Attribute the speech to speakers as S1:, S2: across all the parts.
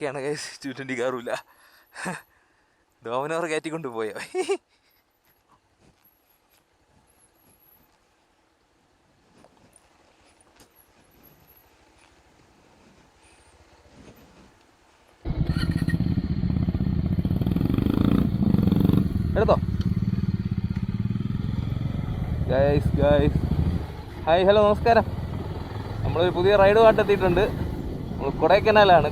S1: ഒക്കെയാണ് 220 കയറില്ല. ഡോമിനോർ കയറ്റിക്കൊണ്ട് പോയോ? എടുത്തോ ഗൈസ്. ഹായ്, ഹലോ, നമസ്കാരം. നമ്മളൊരു പുതിയ റൈഡുമായിട്ട് എത്തിയിട്ടുണ്ട്. നമ്മൾ കൊടൈക്കനാലാണ്.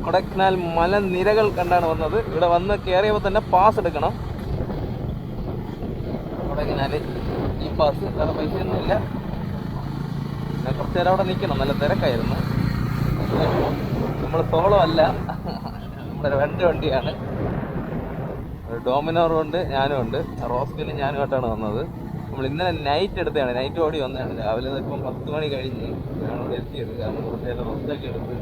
S1: കൊടൈക്കനാൽ മലനിരകൾ കണ്ടാണ് വന്നത്. ഇവിടെ വന്ന് കയറിയപ്പോൾ തന്നെ പാസ് എടുക്കണം. കൊടൈക്കനാൽ ഈ പാസ്, വേറെ പൈസയൊന്നുമില്ല. ഞാൻ കുറച്ച് നേരം അവിടെ നിൽക്കണം, നല്ല തിരക്കായിരുന്നു. നമ്മൾ സോളോ അല്ല, നമ്മുടെ രണ്ട് വണ്ടിയാണ്. ഡോമിനോറും ഉണ്ട്, ഞാനും ഉണ്ട്. റോസ്റ്റിന് ഞാനുമായിട്ടാണ് വന്നത്. നമ്മൾ ഇന്നലെ നൈറ്റ് എടുത്തതാണ്, നൈറ്റ് ഓടി വന്നതാണ്. രാവിലെ ഇപ്പം 10 മണി കഴിഞ്ഞ് ഞാനിവിടെ എത്തിയത്. കാരണം കുറച്ച് നേരം റെസ്റ്റൊക്കെ എടുത്ത്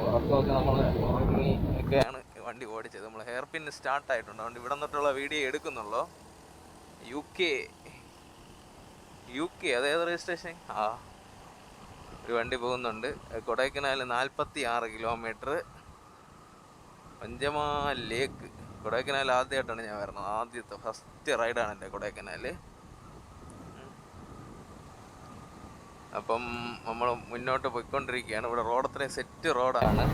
S1: ഉറക്കമൊക്കെ നമ്മൾ ഉറങ്ങി ഒക്കെയാണ് വണ്ടി ഓടിച്ചത്. നമ്മൾ ഹെയർ പിൻ സ്റ്റാർട്ടായിട്ടുണ്ട്. അതുകൊണ്ട് ഇവിടെ നിന്നിട്ടുള്ള വീഡിയോ എടുക്കുന്നുള്ളൂ. യു കെ അതേത് രജിസ്ട്രേഷൻ? ഒരു വണ്ടി പോകുന്നുണ്ട്. കൊടൈക്കനാൽ 46 കിലോമീറ്റർ. പഞ്ചമാൽ ലേക്ക്. കൊടൈക്കനാൽ ആദ്യമായിട്ടാണ് ഞാൻ വരുന്നത്. ആദ്യത്തെ ഫസ്റ്റ് റൈഡാണ് എൻ്റെ കൊടൈക്കനാൽ. അപ്പം നമ്മൾ മുന്നോട്ട് പോയിക്കൊണ്ടിരിക്കുകയാണ്. ഇവിടെ റോഡ് അത്രയും സെറ്റ് റോഡാണ്.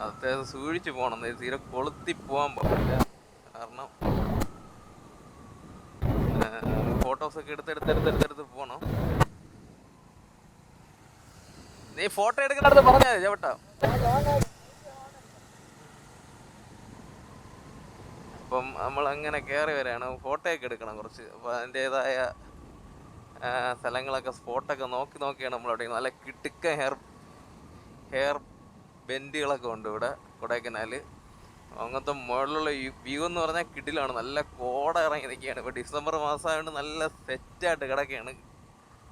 S1: അത്യാവശ്യം സൂക്ഷിച്ച് പോകണം. തീരെ കൊളുത്തി പോകാൻ പാടില്ല. കാരണം ഫോട്ടോസൊക്കെ എടുത്തെടുത്ത് പോകണം. നീ ഫോട്ടോ എടുക്കുന്നിടത്ത് പറഞ്ഞാൽ ചേട്ടാ. അപ്പം നമ്മളങ്ങനെ കയറി വരികയാണ്. ഫോട്ടോയൊക്കെ എടുക്കണം കുറച്ച്. അപ്പോൾ അതിൻ്റേതായ സ്ഥലങ്ങളൊക്കെ സ്പോട്ടൊക്കെ നോക്കിയാണ് നമ്മളവിടെ. നല്ല കിടുക്ക ഹെയർ ബെൻഡുകളൊക്കെ ഉണ്ട് ഇവിടെ കൊടൈക്കനാൽ. അങ്ങനത്തെ മുകളിലുള്ള വ്യൂ എന്ന് പറഞ്ഞാൽ കിടിലാണ്. നല്ല കോട ഇറങ്ങി നിൽക്കുകയാണ്. ഇപ്പോൾ ഡിസംബർ മാസമായതുകൊണ്ട് നല്ല സെറ്റായിട്ട് കിടക്കുകയാണ്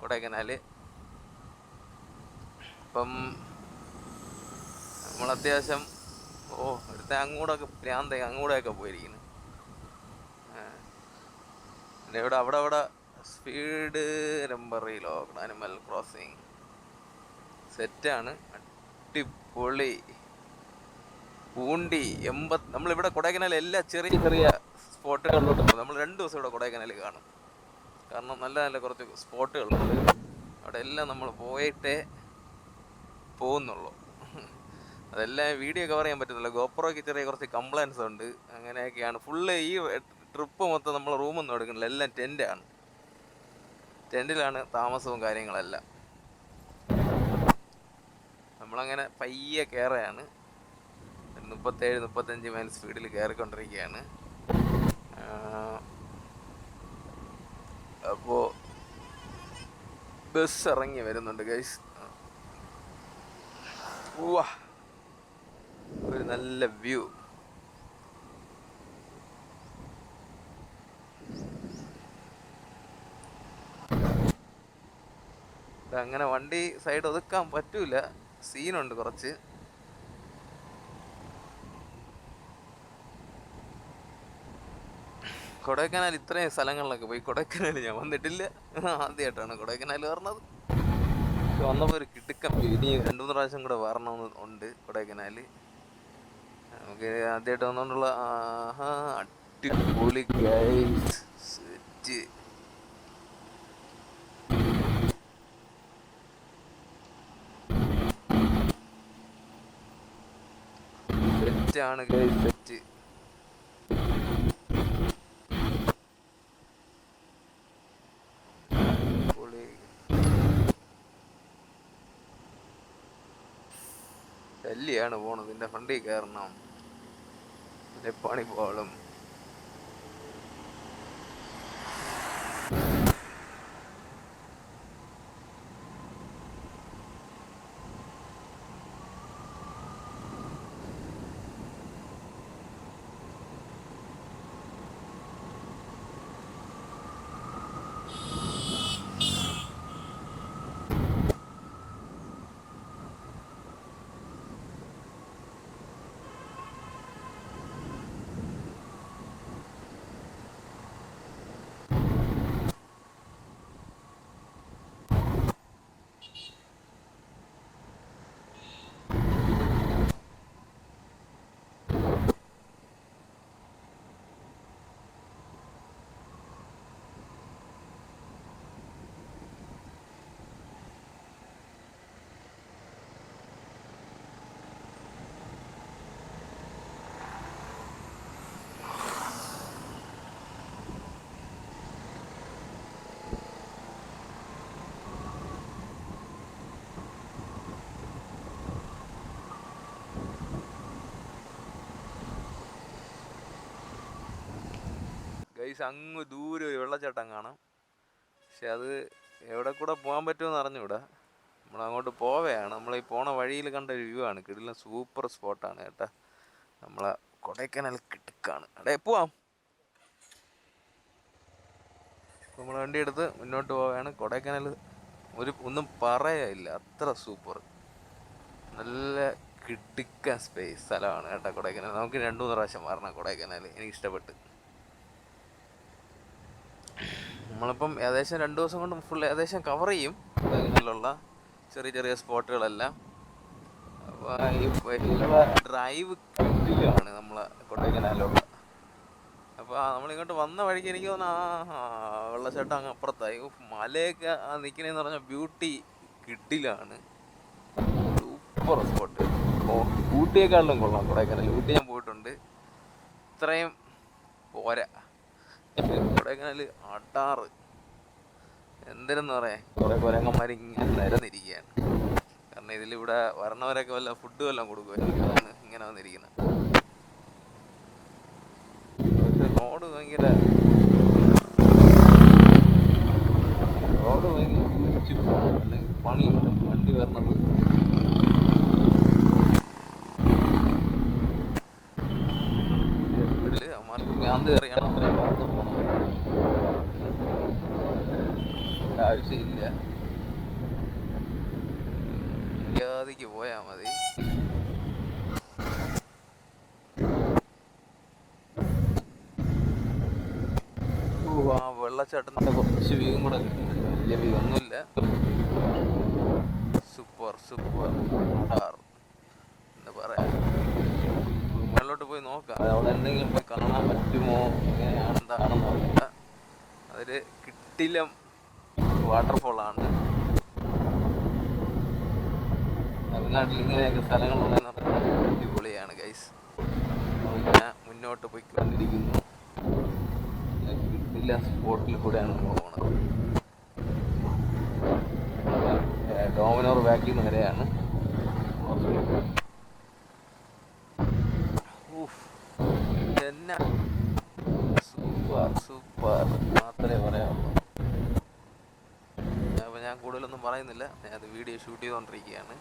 S1: കൊടൈക്കനാൽ. അപ്പം നമ്മൾ അത്യാവശ്യം ഒരുത്ത അങ്ങോട്ടൊക്കെ പോയിരിക്കുന്നു. ഇവിടെ അവിടെ സ്പീഡ് നമ്പറിലോ ആനിമൽ ക്രോസിങ് സെറ്റാണ്. അടിപൊളി. പൂണ്ടി 80. നമ്മളിവിടെ കൊടൈക്കനാൽ എല്ലാ ചെറിയ സ്പോട്ടുകളിലോട്ട് പോകും. നമ്മൾ 2 ദിവസം ഇവിടെ കൊടൈക്കനാൽ കാണും. കാരണം നല്ല കുറച്ച് സ്പോട്ടുകളുണ്ട്. അവിടെ എല്ലാം നമ്മൾ പോയിട്ടേ പോകുന്നുള്ളൂ. അതെല്ലാം വീഡിയോ കവർ ചെയ്യാൻ പറ്റുന്നില്ല. ഗോപ്രോയ്ക്ക് ചെറിയ കുറച്ച് കംപ്ലൈൻസ് ഉണ്ട്. അങ്ങനെയൊക്കെയാണ്. ഫുള്ള് ഈ ട്രിപ്പ് മൊത്തം നമ്മൾ റൂമൊന്നും എടുക്കുന്നില്ല. എല്ലാം ടെൻറ്റിലാണ് താമസവും കാര്യങ്ങളെല്ലാം. നമ്മളങ്ങനെ പയ്യെ കയറുകയാണ്. 37-35 മൈൽ സ്പീഡിൽ കയറിക്കൊണ്ടിരിക്കുകയാണ്. അപ്പോൾ ബസ് ഇറങ്ങി വരുന്നുണ്ട് ഗൈസ്. ഒരു നല്ല വ്യൂ. അങ്ങനെ വണ്ടി സൈഡ് ഒതുക്കാൻ പറ്റൂല, സീനുണ്ട് കുറച്ച്. കൊടൈക്കനാൽ ഇത്രയും സ്ഥലങ്ങളിലൊക്കെ പോയി. കൊടൈക്കനാൽ ഞാൻ വന്നിട്ടില്ല, ആദ്യമായിട്ടാണ് കൊടൈക്കനാൽ പറഞ്ഞത്. വന്നപ്പോൾ ഒരു കിടുക്കം. ഇനി 2-3 പ്രാവശ്യം കൂടെ വരണമെന്ന് ഉണ്ട് കൊടൈക്കനാൽ. നമുക്ക് ആദ്യമായിട്ട് വന്നുകൊണ്ടുള്ള അടിപൊളി സെറ്റ്. സെറ്റാണ് സെറ്റ്. ഡൽഹിയാണ് പോണത്. ഇതിൻ്റെ ഫണ്ടിൽ കയറണം, പണി പോളും. ഗൈസ് അങ്ങ് ദൂരെ ഒരു വെള്ളച്ചാട്ടം കാണാം. പക്ഷെ അത് എവിടെ കൂടെ പോകാൻ പറ്റുമെന്ന് അറിഞ്ഞൂടാ. നമ്മളങ്ങോട്ട് പോവുകയാണ്. നമ്മളീ പോണ വഴിയിൽ കണ്ട ഒരു വ്യൂ ആണ്. കിടിലൻ സൂപ്പർ സ്പോട്ടാണ് കേട്ടാ. നമ്മളെ കൊടൈക്കനാൽ കിടക്കാണ്. അവിടെ പോവാം. നമ്മൾ വണ്ടി എടുത്ത് മുന്നോട്ട് പോവുകയാണ്. കൊടൈക്കനാൽ ഒന്നും പറയാനില്ല, അത്ര സൂപ്പർ. നല്ല കിടുക്കൻ സ്ഥലമാണ് കേട്ടോ കൊടൈക്കനാൽ. നമുക്ക് 2-3 പ്രാവശ്യം വരണം കൊടൈക്കനാൽ. എനിക്കിഷ്ടപ്പെട്ട്. നമ്മളിപ്പം ഏകദേശം 2 ദിവസം കൊണ്ട് ഫുൾ ഏകദേശം കവർ ചെയ്യും കൊടൈക്കനാലിലുള്ള ചെറിയ ചെറിയ സ്പോട്ടുകളെല്ലാം. ഡ്രൈവ് കിട്ടിലാണ് നമ്മളെ കൊടൈക്കനാലുള്ള. അപ്പോൾ നമ്മളിങ്ങോട്ട് വന്ന വഴിക്ക് എനിക്ക് തോന്നുന്നു വെള്ളച്ചാട്ടം അങ്ങ് അപ്പുറത്തായി. മലയൊക്കെ നിൽക്കണേന്ന് പറഞ്ഞാൽ ബ്യൂട്ടി കിടിലാണ്. Super spot. ഊട്ടിയേക്കാളിലും കൊള്ളാം കൊടൈക്കനാൽ. ഊട്ടി ഞാൻ പോയിട്ടുണ്ട്, ഇത്രയും പോരാ. കൊടൈക്കനാൽ അടാറ് എന്തിനെന്ന് പറയാൻ, കുറേ കുരങ്ങന്മാർ ഇങ്ങനെ നിരന്നിരിക്കുകയാണ്. കാരണം ഇതിലിവിടെ വരണവരൊക്കെ വല്ല ഫുഡ് വല്ലതും കൊടുക്കുമായിരിക്കും, അതാണ് ഇങ്ങനെ വന്നിരിക്കുന്നത്. റോഡ് ഭയങ്കര പണിയുണ്ട്, വണ്ടി വരണത്. അവന്മാർക്ക് ഭ്രാന്ത് കയറിയാണ് അത്രയും ഭാഗത്ത് പോകണം. ആവശ്യമില്ല, മര്യാദയ്ക്ക് പോയാൽ മതി. ആ വെള്ളച്ചാട്ടത്തിൻ്റെ കുറച്ച് വ്യൂ കൂടെ കിട്ടുന്നുണ്ട്. വലിയ വ്യൂ ഒന്നുമില്ല. സൂപ്പർ എന്ന് പറയാം. മുകളിലോട്ട് പോയി നോക്കാം, അവിടെ എന്തെങ്കിലും പോയി കാണാൻ പറ്റുമോ, എങ്ങനെയാണ് എന്താണെന്ന് നോക്കുക. അതൊരു കിടിലം വാട്ടർഫോളാണ്. തമിഴ്നാട്ടിൽ ഇങ്ങനെയൊക്കെ സ്ഥലങ്ങളുണ്ടെന്ന് പറഞ്ഞാൽ അടിപൊളിയാണ് ഗൈസ്. ഞാൻ മുന്നോട്ട് പോയിക്കൊണ്ടിരിക്കുന്നു. കിടിലം സ്പോട്ടിൽ കൂടെയാണ് പോകുന്നത്. ഡോമിനോർ ബാക്കിൽ നിന്ന് വരെയാണ്. എന്നാ സൂപ്പർ മാത്രമേ പറയാനുള്ളൂ. അപ്പോൾ ഞാൻ കൂടുതലൊന്നും പറയുന്നില്ല, ഞാനത് വീഡിയോ ഷൂട്ട് ചെയ്തുകൊണ്ടിരിക്കുകയാണ്.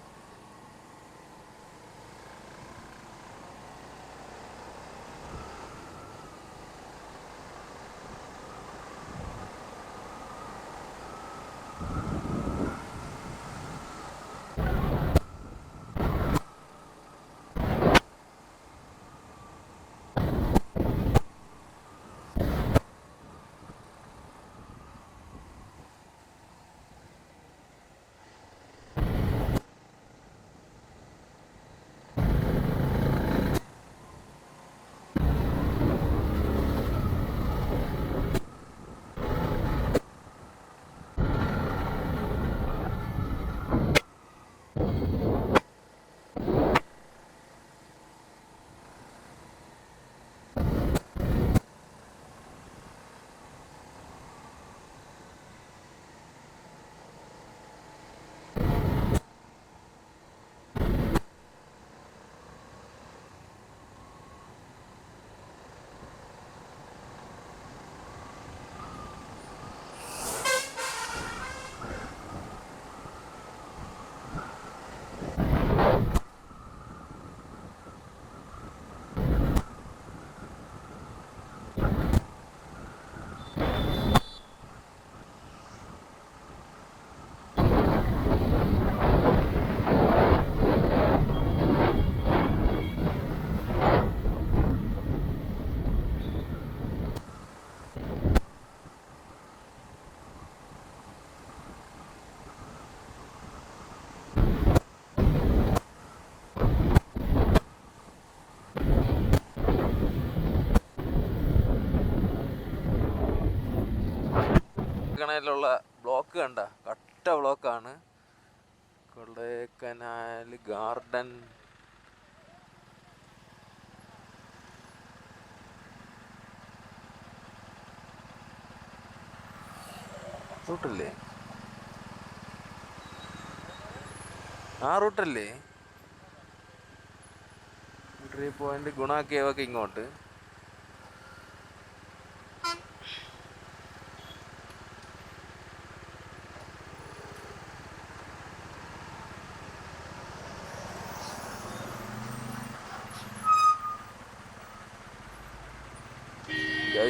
S1: കൊടൈക്കനാലിലുള്ള ബ്ലോക്ക് കണ്ട, കട്ട ബ്ലോക്കാണ്. കൊടൈക്കനാൽ ഗാർഡൻ റൂട്ടല്ലേ, ആ റൂട്ടല്ലേ. എൻട്രി പോയിന്റ് ഗുണ കേവൊക്കെ ഇങ്ങോട്ട്.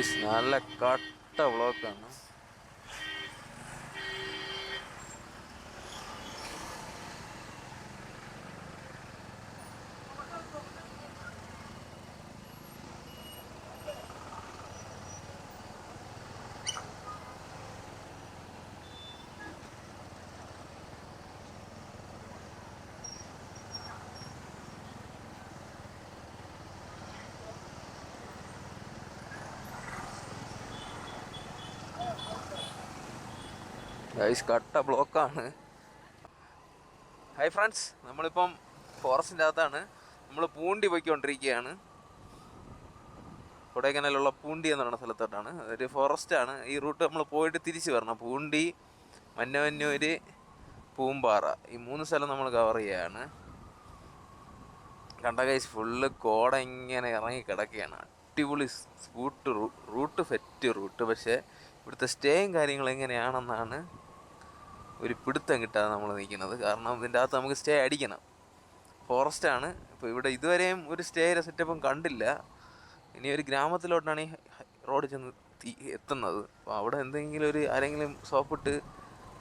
S1: ഗൈസ് നല്ല കട്ട ബ്ലോക്കാണ്. ഗൈസ് കട്ട ബ്ലോക്കാണ്. ഹായ് ഫ്രണ്ട്സ്, നമ്മളിപ്പം ഫോറസ്റ്റിൻ്റെ അകത്താണ്. നമ്മൾ പൂണ്ടി പോയിക്കൊണ്ടിരിക്കുകയാണ്. കൊടൈക്കനാലുള്ള പൂണ്ടി എന്ന് പറയുന്ന സ്ഥലത്തോട്ടാണ്. ഒരു ഫോറസ്റ്റാണ്. ഈ റൂട്ട് നമ്മൾ പോയിട്ട് തിരിച്ച് വരണം. പൂണ്ടി, മന്നവന്നൂർ, പൂമ്പാറ, ഈ 3 സ്ഥലം നമ്മൾ കവർ ചെയ്യുകയാണ്. കണ്ട ഗൈസ് ഫുള്ള് കോട ഇങ്ങനെ ഇറങ്ങി കിടക്കുകയാണ്. അടിപൊളി റൂട്ട് ഫെറ്റ് റൂട്ട്. പക്ഷേ ഇവിടുത്തെ സ്റ്റേയും കാര്യങ്ങളും എങ്ങനെയാണെന്നാണ് ഒരു പിടുത്തം കിട്ടാതെ നമ്മൾ നിൽക്കുന്നത്. കാരണം ഇതിൻ്റെ അകത്ത് നമുക്ക് സ്റ്റേ അടിക്കണം. ഫോറസ്റ്റാണ്. ഇപ്പോൾ ഇവിടെ ഇതുവരെയും ഒരു സ്റ്റേയുടെ സെറ്റപ്പും കണ്ടില്ല. ഇനി ഒരു ഗ്രാമത്തിലോട്ടാണ് ഈ റോഡ് ചെന്ന് എത്തുന്നത്. അപ്പോൾ അവിടെ എന്തെങ്കിലും ആരെങ്കിലും സോപ്പിട്ട്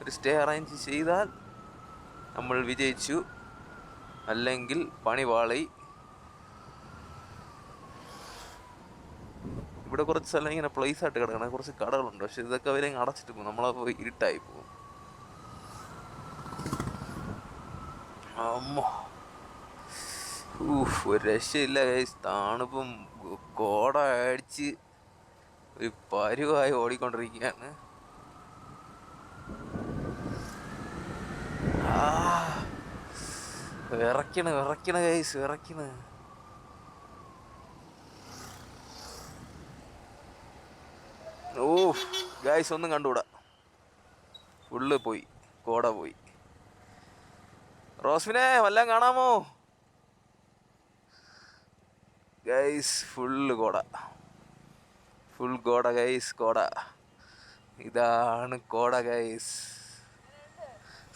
S1: ഒരു സ്റ്റേ അറേഞ്ച് ചെയ്താൽ നമ്മൾ വിജയിച്ചു, അല്ലെങ്കിൽ പണി പാളി. ഇവിടെ കുറച്ച് സ്ഥലം ഇങ്ങനെ പ്ലേസ് ആയിട്ട് കിടക്കണം. കുറച്ച് കടകളുണ്ട്, പക്ഷെ ഇതൊക്കെ അവരെ അടച്ചിട്ട് പോകും. നമ്മളെ പോയി ഇരുട്ടായി പോകും. അമ്മോ, ഒരു രക്ഷയില്ല ഗൈസ്. തണുപ്പും കോട അടിച്ച് ഒരു പരുവായി ഓടിക്കൊണ്ടിരിക്കുകയാണ്. വിറയ്ക്കണ ഗൈസ്, വിറയ്ക്കണ. ഗൈസ് ഒന്നും കണ്ടുകൂടാ. ഫുള്ള് പോയി, കോട പോയി. റോസ്മിനെ വല്ലതും കാണാമോ ഗൈസ്? ഫുൾ കോട ഗൈസ്, കോട. ഇതാണ് കോട guys.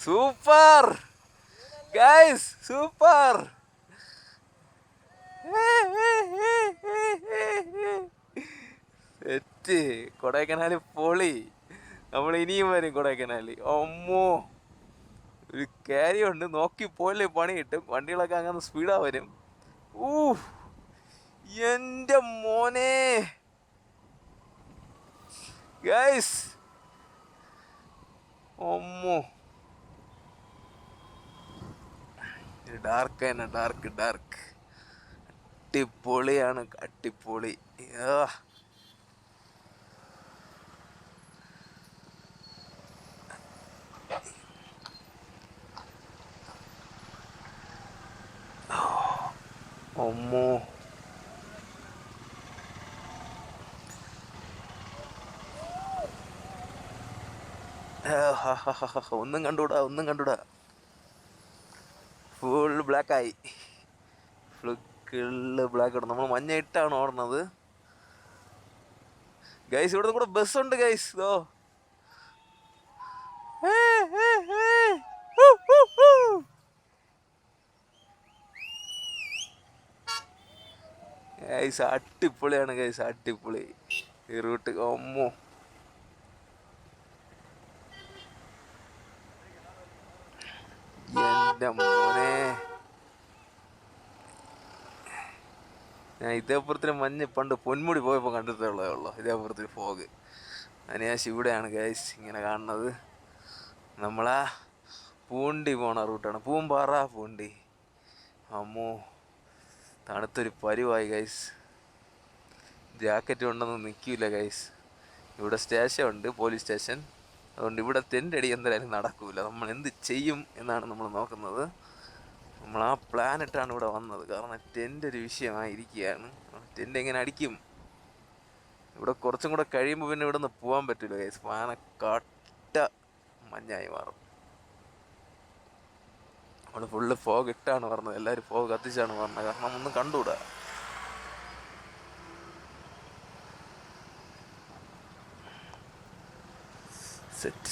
S1: Super guys, super. Set. Kodaikanal പൊളി. നമ്മൾ ഇനിയും വരും കൊടൈക്കനാല്. അമ്മോ, ഒരു കാര്യമുണ്ട്, നോക്കി പോയില്ലേ പണി കിട്ടും. വണ്ടികളൊക്കെ അങ്ങനെ സ്പീഡാ വരും. എൻ്റെ മോനെ ഗൈസ്, അമ്മോ, ഡാർക്ക് തന്നെ, ഡാർക്ക്. അടിപൊളിയാണ്, അടിപൊളി. അമ്മോ, ഒന്നും കണ്ടൂടാ. ഫുൾ ബ്ലാക്കായി. ബ്ലാക്ക് ഇടും. നമ്മൾ മഞ്ഞ ഇട്ടാണ് ഓടുന്നത് ഗൈസ്. ഇവിടെ കൂടെ ബസ്സുണ്ട് ഗൈസ്. ഗൈസ് അടിപൊളിയാണ് ഗൈസ്, അടിപൊളി ഈ റൂട്ട്. അമ്മോ, എൻ്റെ മോനെ, ഞാൻ ഇതേപ്പുറത്തിന് മഞ്ഞ് പണ്ട് പൊന്മുടി പോയപ്പോൾ കണ്ടിട്ടേ ഉള്ളൂ. ഇതേപ്പുറത്തിന് ഫോഗ്. അതിനുശേഷം ഇവിടെയാണ് ഗൈസ് ഇങ്ങനെ കാണുന്നത്. നമ്മളാ പൂണ്ടി പോണ റൂട്ടാണ്. പൂമ്പാറ, പൂണ്ടി. അമ്മോ, തണുത്തൊരു പരുവായി ഗൈസ്. ജാക്കറ്റ് കൊണ്ടൊന്നും നിൽക്കില്ല ഗൈസ്. ഇവിടെ സ്റ്റേഷൻ ഉണ്ട്, പോലീസ് സ്റ്റേഷൻ. അതുകൊണ്ട് ഇവിടെ ടെൻ്റ് അടി എന്തായാലും നടക്കൂല. നമ്മൾ എന്ത് ചെയ്യും എന്നാണ് നമ്മൾ നോക്കുന്നത്. നമ്മൾ ആ പ്ലാനിട്ടാണ് ഇവിടെ വന്നത്. കാരണം ടെൻ്റ് ഒരു വിഷയമായിരിക്കുകയാണ്. ടെൻ്റ് എങ്ങനെ അടിക്കും? ഇവിടെ കുറച്ചും കൂടെ കഴിയുമ്പോൾ പിന്നെ ഇവിടെ നിന്ന് പോകാൻ പറ്റില്ല ഗൈസ്. കട്ട മഞ്ഞായി മാറും. നമ്മൾ ഫുള്ള് ഫോഗ് ഇട്ടാണ് പറഞ്ഞത്. എല്ലാവരും ഫോഗ് കത്തിച്ചാണ് പറഞ്ഞത്. കാരണം ഒന്നും കണ്ടുകൂടാ. Set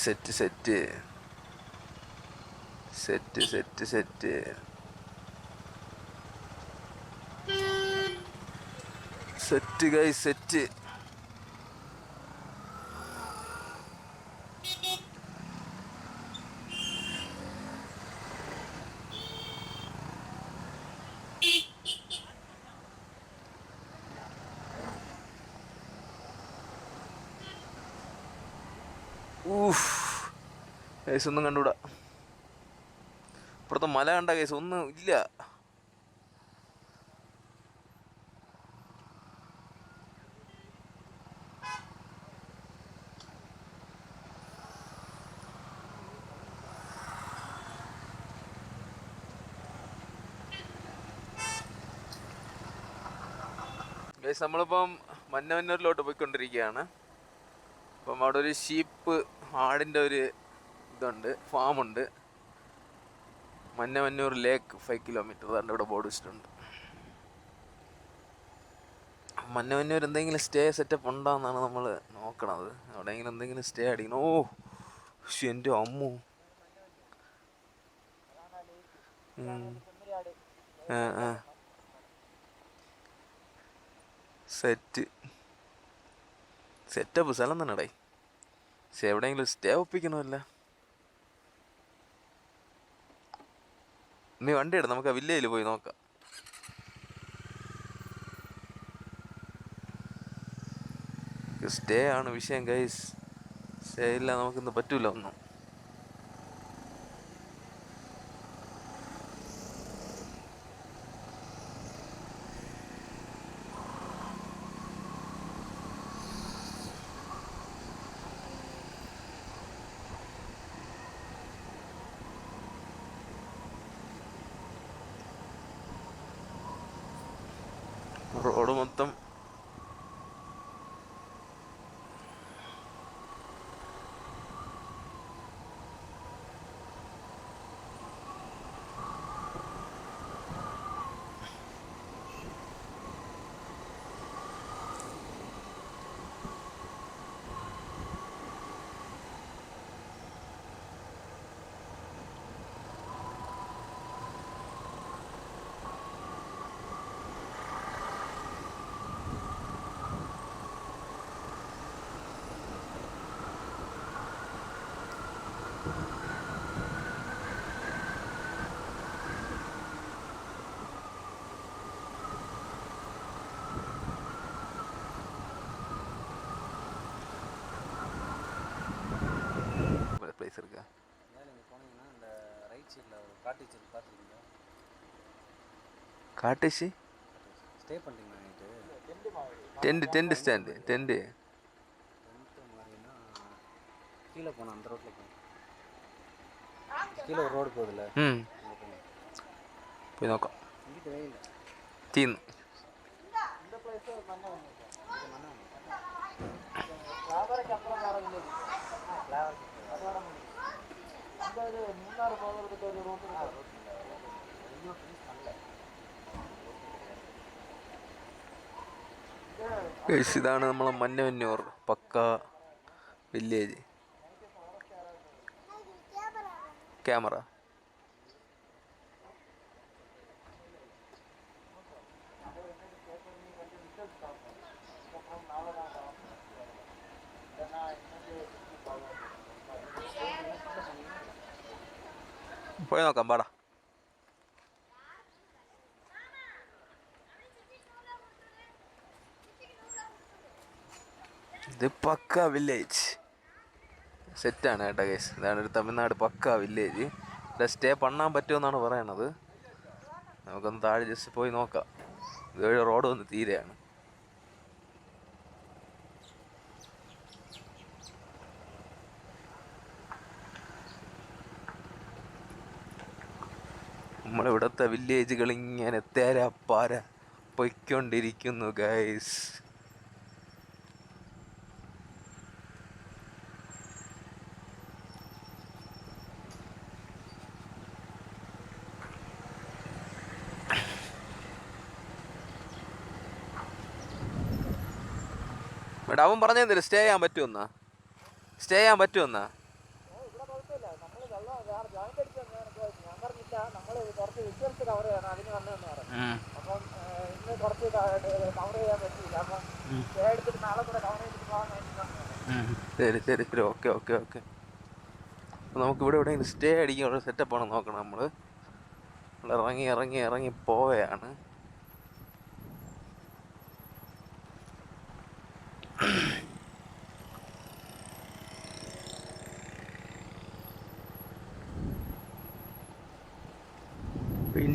S1: guys, set. കേസ് ഒന്നും കണ്ടുകൂടാ. ഇപ്പുറത്തെ മല കണ്ട കേസ് ഒന്നും ഇല്ല. ഗൈസ് നമ്മളിപ്പം മന്നവന്നൂരിലോട്ട് പോയിക്കൊണ്ടിരിക്കുകയാണ്. അപ്പം അവിടെ ഒരു ഷീപ്പ് ആടിൻ്റെ ഒരു ഇതുണ്ട്, ഫാമുണ്ട്. മന്നവന്നൂർ ലേക്ക് 5 കിലോമീറ്റർ അതുകൊണ്ട് ഇവിടെ ബോർഡ് വെച്ചിട്ടുണ്ട്. മന്നവന്നൂർ എന്തെങ്കിലും സ്റ്റേ സെറ്റപ്പ് ഉണ്ടോയെന്നാണ് നമ്മൾ നോക്കണത്. എവിടെയെങ്കിലും എന്തെങ്കിലും സ്റ്റേ അടിക്കണം. ഓ എൻ്റെ അമ്മു. സെറ്റപ്പ് സ്ഥലം തന്നെടേ. പക്ഷെ എവിടെയെങ്കിലും സ്റ്റേ ഒപ്പിക്കണമല്ല. നീ വണ്ടി എടുത്ത് നമുക്ക് ആ വില്ലേജിൽ പോയി നോക്കാം. സ്റ്റേ ആണ് വിഷയം ഗൈസ്. സ്റ്റേ ഇല്ല നമുക്കിന്ന് പറ്റൂല ഒന്നും. റോഡ് മൊത്തം பிளேஸ் இருக்கா?
S2: நீங்கள் போனீங்கன்னா இந்த ரைட் சைடில் ஒரு காட்டேஜ் பார்த்துருக்கீங்களா?
S1: காட்டேஜ்
S2: ஸ்டே பண்ணுறீங்களா நைட்டு?
S1: டென்ட் ஸ்டாண்டு டென்ட்டு
S2: மாதிரின்னா கீழே போனோம், அந்த ரோட்டில் போனோம். கீழே ஒரு ரோடு போகுதுல்ல,
S1: போய் നോക്കാം.
S2: இங்கிட்டு வெயில்
S1: തീർന്നു.
S2: இந்த பிளேஸ் ஒரு மண்ணை மூணாறு போகிறதுக்கு ஒரு ரோட்டு
S1: ഇതാണ് നമ്മളെ മന്നവന്നൂർ പക്ക വില്ലേജ്. ക്യാമറ പോയി നോക്കാം പാടാ. ഇത് പക്ക വില്ലേജ് സെറ്റാണ് കേട്ടോ കേസ്. ഇതാണ് ഒരു തമിഴ്നാട് പക്ക വില്ലേജ്. ഇവിടെ സ്റ്റേ പണ്ണാൻ പറ്റുമെന്നാണ് പറയണത്. നമുക്കൊന്ന് താഴെ ജസ്റ്റ് പോയി നോക്കാം. ഇതുവഴി റോഡ് വന്ന് തീരെയാണ്. നമ്മളിവിടുത്തെ വില്ലേജുകൾ ഇങ്ങനെ തേരാപ്പാര പൊയ്ക്കൊണ്ടിരിക്കുന്നു ഗൈസ്. എടാ അവൻ പറഞ്ഞെന്തല്ലേ സ്റ്റേ ചെയ്യാൻ പറ്റുമെന്നാ? സ്റ്റേ ചെയ്യാൻ പറ്റുമെന്നാ? ശരി ശരി ശരി ഓക്കെ ഓക്കെ ഓക്കെ. നമുക്ക് ഇവിടെ എവിടെയെങ്കിലും സ്റ്റേ അടിക്കാനുള്ള സെറ്റപ്പാണ് നോക്കണം. നമ്മൾ ഇറങ്ങി ഇറങ്ങി ഇറങ്ങി പോവുകയാണ്.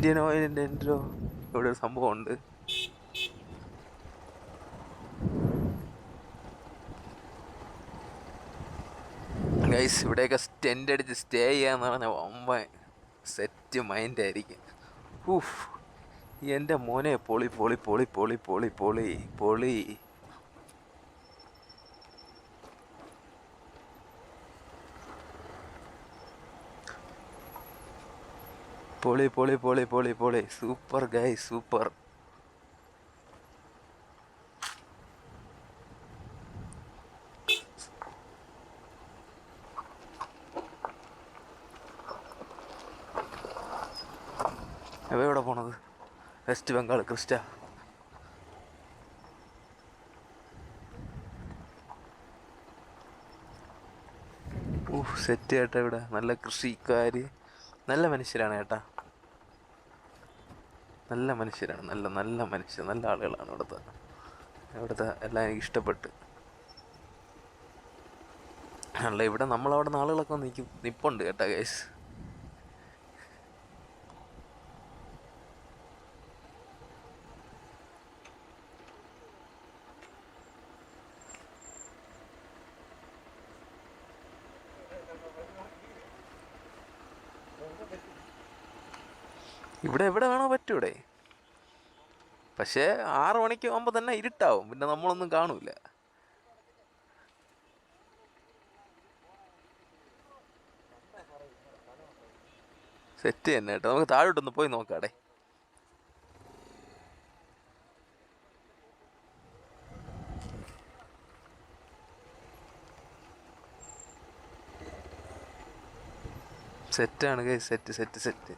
S1: ഇന്ത്യൻ ഓയിലിൻ്റെ എൻട്രോ ഇവിടെ ഒരു സംഭവമുണ്ട്. ഗൈസ് ഇവിടെയൊക്കെ ടെൻ്റ് അടിച്ച് സ്റ്റേ ചെയ്യാന്ന് പറഞ്ഞാൽ വമ്പ സെറ്റ് മൈൻഡായിരിക്കും. ഊഫ്, എൻ്റെ മോനെ പൊളി പൊളി പൊളി പൊളി പൊളി പൊളി പൊളി. പൊളി പൊളി പൊളി പൊളി പൊളി സൂപ്പർ ഗൈസ് സൂപ്പർ. എവിടെ പോണത്? West Bengal Crysta. സെറ്റ് ചേട്ടാ, ഇവിടെ നല്ല കൃഷിക്കാർ, നല്ല മനുഷ്യരാണ് ചേട്ടാ, നല്ല മനുഷ്യരാണ്, നല്ല നല്ല മനുഷ്യർ, നല്ല ആളുകളാണ് ഇവിടുത്തെ എല്ലാം എനിക്ക് ഇഷ്ടപ്പെട്ട്. അല്ല ഇവിടെ നമ്മളവിടെ നിന്ന് ആളുകളൊക്കെ നിപ്പുണ്ട് കേട്ടാ ഗൈസ്. ഇവിടെ എവിടെ വേണോ പറ്റൂടെ, പക്ഷേ 6 മണിക്ക് ആകുമ്പോൾ തന്നെ ഇരുട്ടാവും, പിന്നെ നമ്മളൊന്നും കാണൂല. സെറ്റ് തന്നെ കേട്ടോ. നമുക്ക് താഴോട്ടൊന്ന് പോയി നോക്കാടെ. സെറ്റാണ് കൈ, സെറ്റ് സെറ്റ് സെറ്റ്.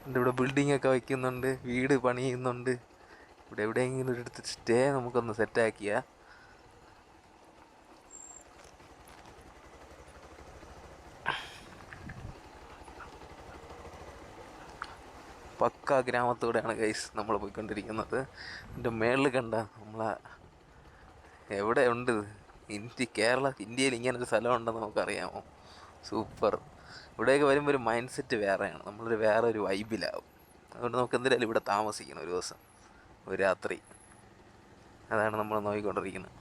S1: ഇവിടെ ബിൽഡിംഗ് ഒക്കെ വയ്ക്കുന്നുണ്ട്, വീട് പണിയുന്നുണ്ട്. ഇവിടെ എവിടെയെങ്കിലും ഒരിടത്ത് സ്റ്റേ നമുക്കൊന്ന് സെറ്റാക്കിയാ പക്ക ഗ്രാമത്തൂടെയാണ് ഗൈസ് നമ്മൾ പോയിക്കൊണ്ടിരിക്കുന്നത്. എൻ്റെ മേളിൽ കണ്ട നമ്മളെ എവിടെ ഉണ്ട് ഇന്ത്യയിൽ ഇങ്ങനൊരു സ്ഥലമുണ്ടെന്ന് നമുക്കറിയാമോ? സൂപ്പർ. ഇവിടെയൊക്കെ വരുമ്പോൾ ഒരു മൈൻഡ് സെറ്റ് വേറെയാണ്, നമ്മളൊരു വേറെ ഒരു വൈബിലാവും. അതുകൊണ്ട് നമുക്ക് എന്തായാലും ഇവിടെ താമസിക്കണം ഒരു ദിവസം, ഒരു രാത്രി. അതാണ് നമ്മൾ നോക്കിക്കൊണ്ടിരിക്കുന്നത്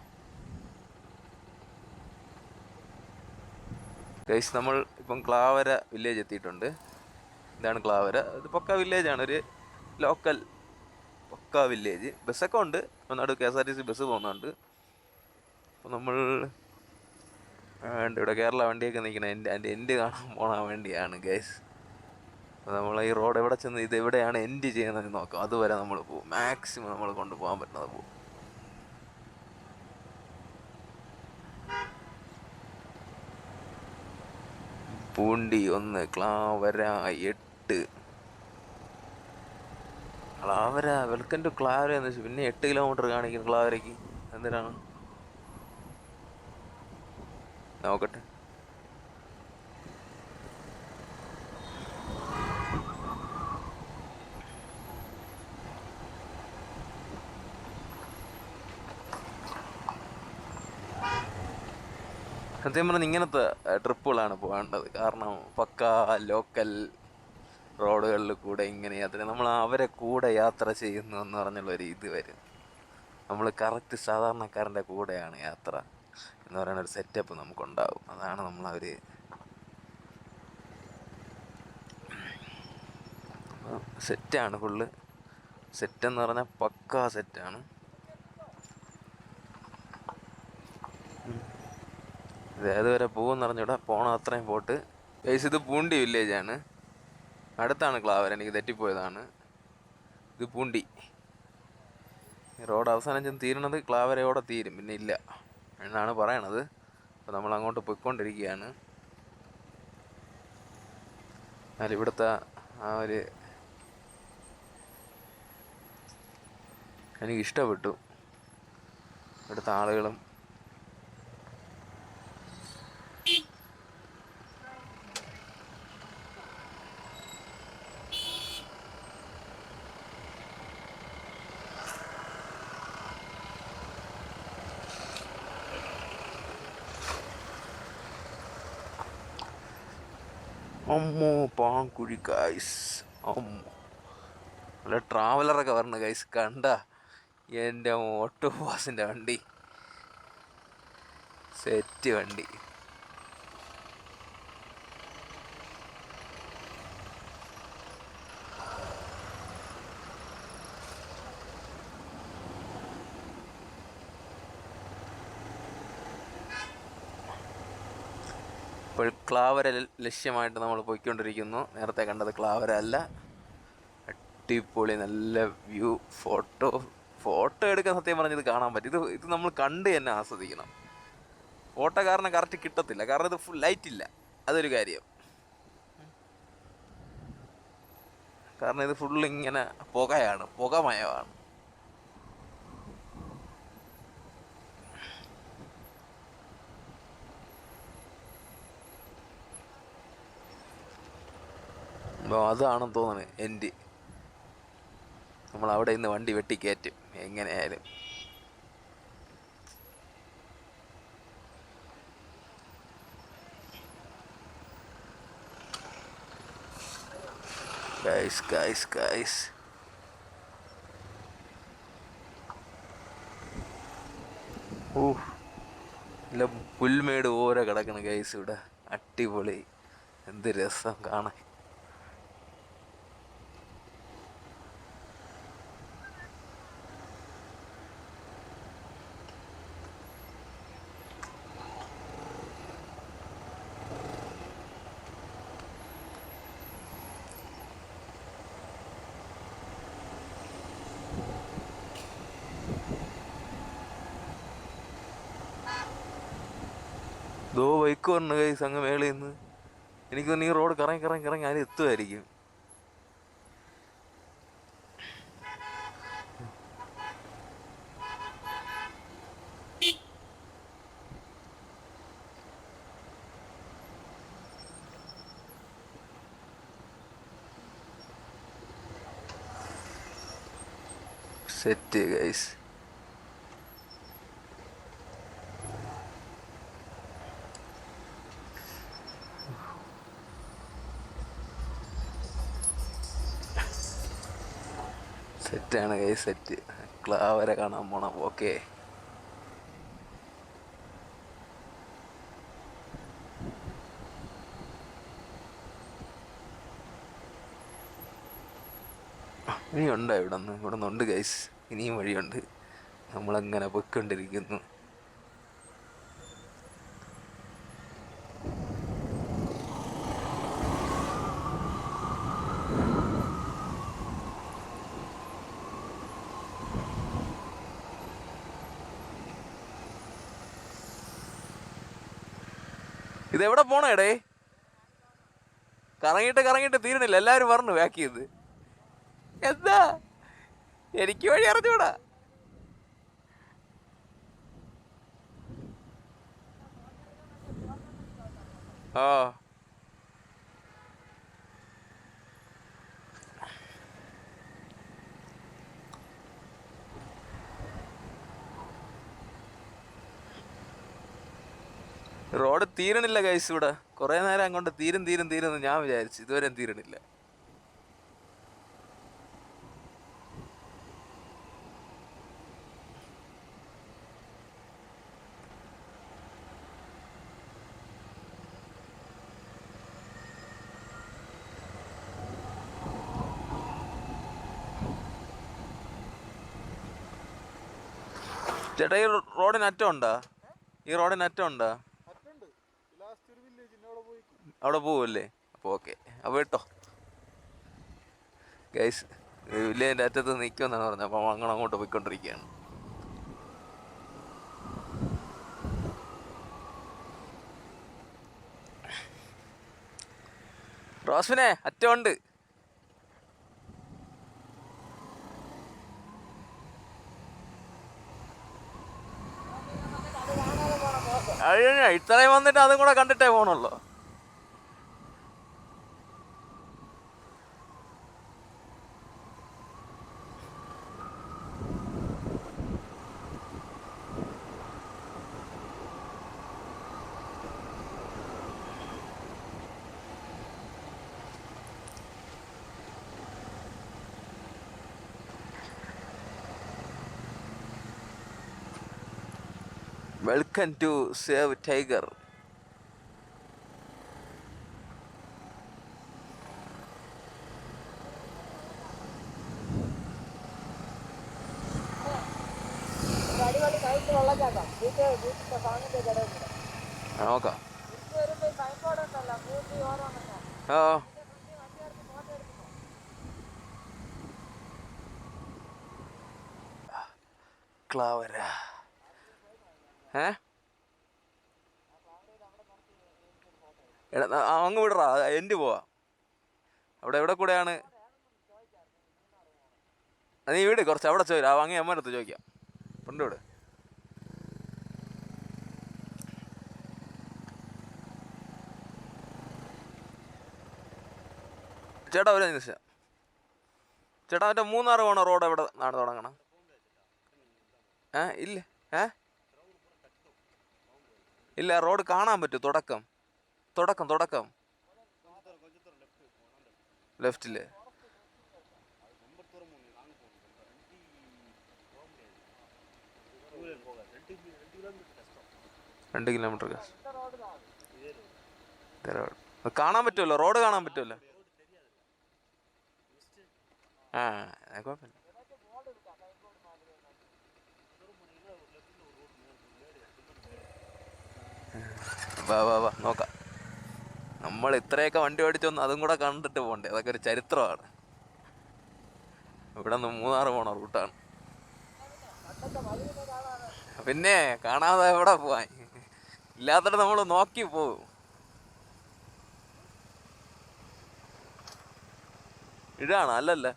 S1: ഗൈസ്. നമ്മൾ ഇപ്പം ക്ലാവര വില്ലേജ് എത്തിയിട്ടുണ്ട്. ഇതാണ് ക്ലാവര. ഇത് പക്ക വില്ലേജാണ്, ഒരു ലോക്കൽ പക്ക വില്ലേജ്. ബസ്സൊക്കെ ഉണ്ട്, ഒന്നാട് KSRTC ബസ് പോകുന്നുണ്ട്. അപ്പോൾ നമ്മൾ ഇവിടെ കേരള വണ്ടിയൊക്കെ നിൽക്കണം, അതിൻ്റെ എൻഡ് കാണാൻ പോകാൻ വേണ്ടിയാണ് ഗൈസ്. അപ്പോൾ നമ്മൾ ഈ റോഡ് എവിടെ ചെന്ന് ഇത് എവിടെയാണ് എൻഡ് ചെയ്യുന്നതെന്ന് നോക്കാം. അതുവരെ നമ്മൾ പോകും, മാക്സിമം നമ്മൾ കൊണ്ടുപോകാൻ പറ്റുന്നത് പോകും. പൂണ്ടി 1, ക്ലാവര 8. ക്ലാവര, വെൽക്കം ടു ക്ലാവര എന്ന് വെച്ചാൽ പിന്നെ 8 കിലോമീറ്റർ കാണിക്കും ക്ലാവരയ്ക്ക്. എന്തിനാണ് നോക്കട്ടെ. സത്യം പറഞ്ഞാൽ ഇങ്ങനത്തെ ട്രിപ്പുകളാണ് പോകേണ്ടത്. കാരണം പക്ക ലോക്കൽ റോഡുകളിൽ കൂടെ ഇങ്ങനെ യാത്ര, നമ്മൾ അവരെ കൂടെ യാത്ര ചെയ്യുന്നു എന്ന് പറഞ്ഞുള്ളൊരു ഇത് വരും. നമ്മൾ കറക്റ്റ് സാധാരണക്കാരൻ്റെ കൂടെയാണ് യാത്ര എന്ന് പറയുന്ന ഒരു സെറ്റപ്പ് നമുക്കുണ്ടാവും. അതാണ് നമ്മളവർ സെറ്റാണ് ഫുള്ള്. സെറ്റെന്ന് പറഞ്ഞാൽ പക്കാ സെറ്റാണ്. ഇത് ഏതുവരെ പോകുമെന്ന് പറഞ്ഞൂടെ, പോകണം അത്രയും പോട്ട് ഗൈസ്. ഇത് പൂണ്ടി വില്ലേജാണ്, അടുത്താണ് ക്ലാവര, എനിക്ക് തെറ്റിപ്പോയതാണ്. ഇത് പൂണ്ടി. റോഡ് അവസാനം ചെന്ന് തീരുന്നത് ക്ലാവരയോടെ തീരും, പിന്നെ ഇല്ല എന്നാണ് പറയണത്. അപ്പോൾ നമ്മൾ അങ്ങോട്ട് പോയിക്കൊണ്ടിരിക്കുകയാണ്. എന്നാൽ ഇവിടുത്തെ ആ ഒരു എനിക്കിഷ്ടപ്പെട്ടു, ഇവിടുത്തെ ആളുകളും. അമ്മോ പാങ്കുഴി ഗൈസ്. അമ്മോ നല്ല ട്രാവലറൊക്കെ വരണ ഗൈസ്. കണ്ട എൻ്റെ ഓട്ടോ പാസിൻ്റെ വണ്ടി, സെറ്റ് വണ്ടി. ഇപ്പോൾ ക്ലാവര ലക്ഷ്യമായിട്ട് നമ്മൾ പോയിക്കൊണ്ടിരിക്കുന്നു. നേരത്തെ കണ്ടത് ക്ലാവര അല്ല. അടിപൊളി നല്ല വ്യൂ. ഫോട്ടോ എടുക്കാൻ സത്യം പറഞ്ഞത് കാണാൻ പറ്റും. ഇത് നമ്മൾ കണ്ട് തന്നെ ആസ്വദിക്കണം. ഫോട്ടോ കാരണം കറക്റ്റ് കിട്ടത്തില്ല, കാരണം ഇത് ഫുൾ ലൈറ്റ് ഇല്ല, അതൊരു കാര്യം. കാരണം ഇത് ഫുൾ ഇങ്ങനെ പുകമയമാണ്. അപ്പോൾ അതാണെന്ന് തോന്നുന്നത് എൻ്റെ. നമ്മൾ അവിടെ നിന്ന് വണ്ടി വെട്ടിക്കയറ്റും എങ്ങനെയായാലും. ഗൈസ് ഓ നല്ല പുൽമേട് ഓരോ കിടക്കണം ഗൈസ് ഇവിടെ. അടിപൊളി, എന്ത് രസം കാണാൻ. ദോ ബൈക്ക് വന്നു കൈസ് അങ്ങ് മേളിൽ നിന്ന്. എനിക്ക് തോന്നുന്നു ഈ റോഡ് കറങ്ങി അതിന് എത്തുമായിരിക്കും. Set guys. സെറ്റാണ് കൈ സെറ്റ്. ക്ലാവര കാണാൻ പോണം. ഓക്കെ, ഇനിയുണ്ടോ ഇവിടെ നിന്നുണ്ട് ഗൈസ്. ഇനിയും വഴിയുണ്ട്. നമ്മളങ്ങനെ പൊയ്ക്കൊണ്ടിരിക്കുന്നു. ഇതെവിടെ പോണേടേ? കറങ്ങിയിട്ട് തീരണില്ല. എല്ലാവരും പറഞ്ഞു ബാക്ക് ചെയ്ത്. എന്താ എനിക്ക് വഴി അറിഞ്ഞൂടാ. ആ റോഡ് തീരണില്ല ഗൈസ് ഇവിടെ. കുറേ നേരം അങ്ങോട്ട് തീരും എന്ന് ഞാൻ വിചാരിച്ചു. ഇതുവരെ തീരണില്ല. ചേട്ടാ ഈ റോഡിന് അറ്റം ഉണ്ടാ? ഈ റോഡിന് അറ്റം ഉണ്ടാ? അവിടെ പോവല്ലേ? അപ്പോൾ ഓക്കെ, അപ്പോൾ കേട്ടോ ഗൈസ്. വില്ലേജിൻ്റെ അറ്റത്ത് നിൽക്കുമെന്നാണ് പറഞ്ഞത്. അപ്പോൾ അങ്ങനെ അങ്ങോട്ട് പോയിക്കൊണ്ടിരിക്കുകയാണ്. റോസ്മിനെ അറ്റമുണ്ട്. ഇത്രയും വന്നിട്ട് അതും കൂടെ കണ്ടിട്ടേ പോകണുള്ളൂ. Welcome to save tiger. നോക്കാം. ആ ക്ലാവര അങ്ങ് വിടറാ, എൻ്റെ പോവാ. അവിടെ എവിടെ കൂടെയാണ്? നീ വീട് കുറച്ച് അവിടെ ചോദിച്ചു വാങ്ങി അമ്മേനടുത്ത് ചോദിക്കാം. ഉണ്ട് ഇവിടെ. ചേട്ടാ ഒരു നിമിഷം ചേട്ടാ, മറ്റേ മൂന്നാറ് പോണ റോഡ് എവിടെ നാട് തുടങ്ങണം? ഇല്ല ഇല്ല, റോഡ് കാണാൻ പറ്റും. തുടക്കം ലെഫ്റ്റില്. 2 കിലോമീറ്റർ കാണാൻ പറ്റുമല്ലോ, റോഡ് കാണാൻ പറ്റുമല്ലോ. കുഴപ്പമില്ല. വാ നോക്കാം. നമ്മൾ ഇത്രയൊക്കെ വണ്ടി ഓടിച്ചൊന്ന് അതും കൂടെ കണ്ടിട്ട് പോകണ്ടേ? അതൊക്കെ ഒരു ചരിത്രമാണ്. ഇവിടെ നിന്ന് മൂന്നാറ് പോണ റൂട്ടാണ്. പിന്നെ കാണാതെ എവിടെ പോവാൻ? ഇല്ലാത്തിട്ട് നമ്മൾ നോക്കി പോവും. ഇടാണ് അല്ലല്ല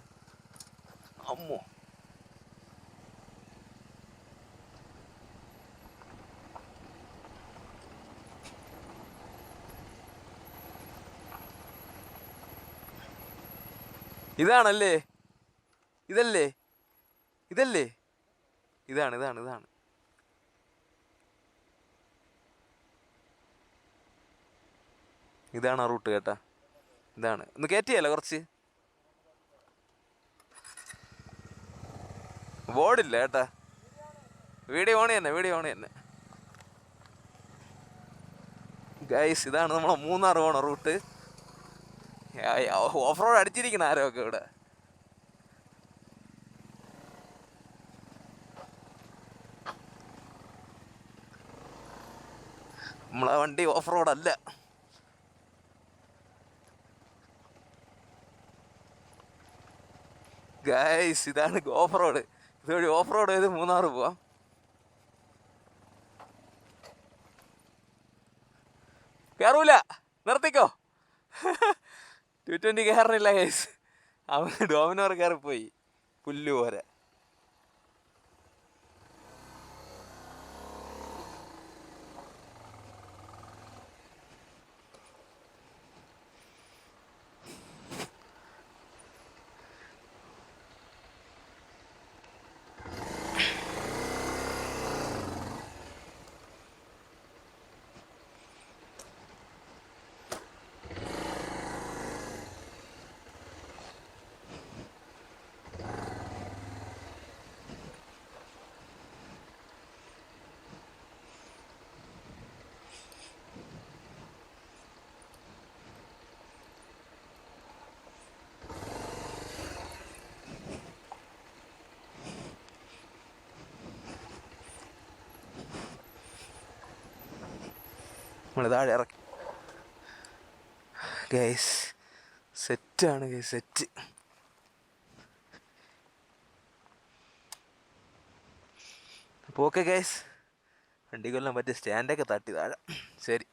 S1: അമ്മോ. ഇതാണല്ലേ? ഇതല്ലേ? ഇതാണ്. ഇതാണ് ആ റൂട്ട് കേട്ടാ. ഇതാണ്. ഒന്ന് കയറ്റിയല്ല കുറച്ച്. ബോർഡില്ല കേട്ടാ. വീഡിയോ ഓൺ തന്നെ ഗൈസ്. ഇതാണ് നമ്മളെ മൂന്നാറ് പോണ റൂട്ട്. ഓഫ് റോഡ് അടിച്ചിരിക്കണം ആരൊക്കെ ഇവിടെ. നമ്മളെ വണ്ടി ഓഫ് റോഡ് അല്ല. ഗൈസ് ഇതാണ് ഓഫ് റോഡ്. ഇതുവഴി ഓഫ് റോഡ് ചെയ്ത് മൂന്നാറ് പോവാം. കയറൂല, നിർത്തിക്കോ. 220 കയറണില്ല ഗൈസ്. അവൻ ഡോമിനോർ കയറിപ്പോയി പുല്ല് പോലെ. നമ്മൾ താഴെ ഇറക്കി ഗൈസ്. സെറ്റാണ് ഗൈസ്, സെറ്റ്. അപ്പോൾ ഓക്കെ ഗൈസ്, വണ്ടി കൊല്ലാൻ പറ്റിയ സ്റ്റാൻഡൊക്കെ തട്ടി താഴെ. ശരി.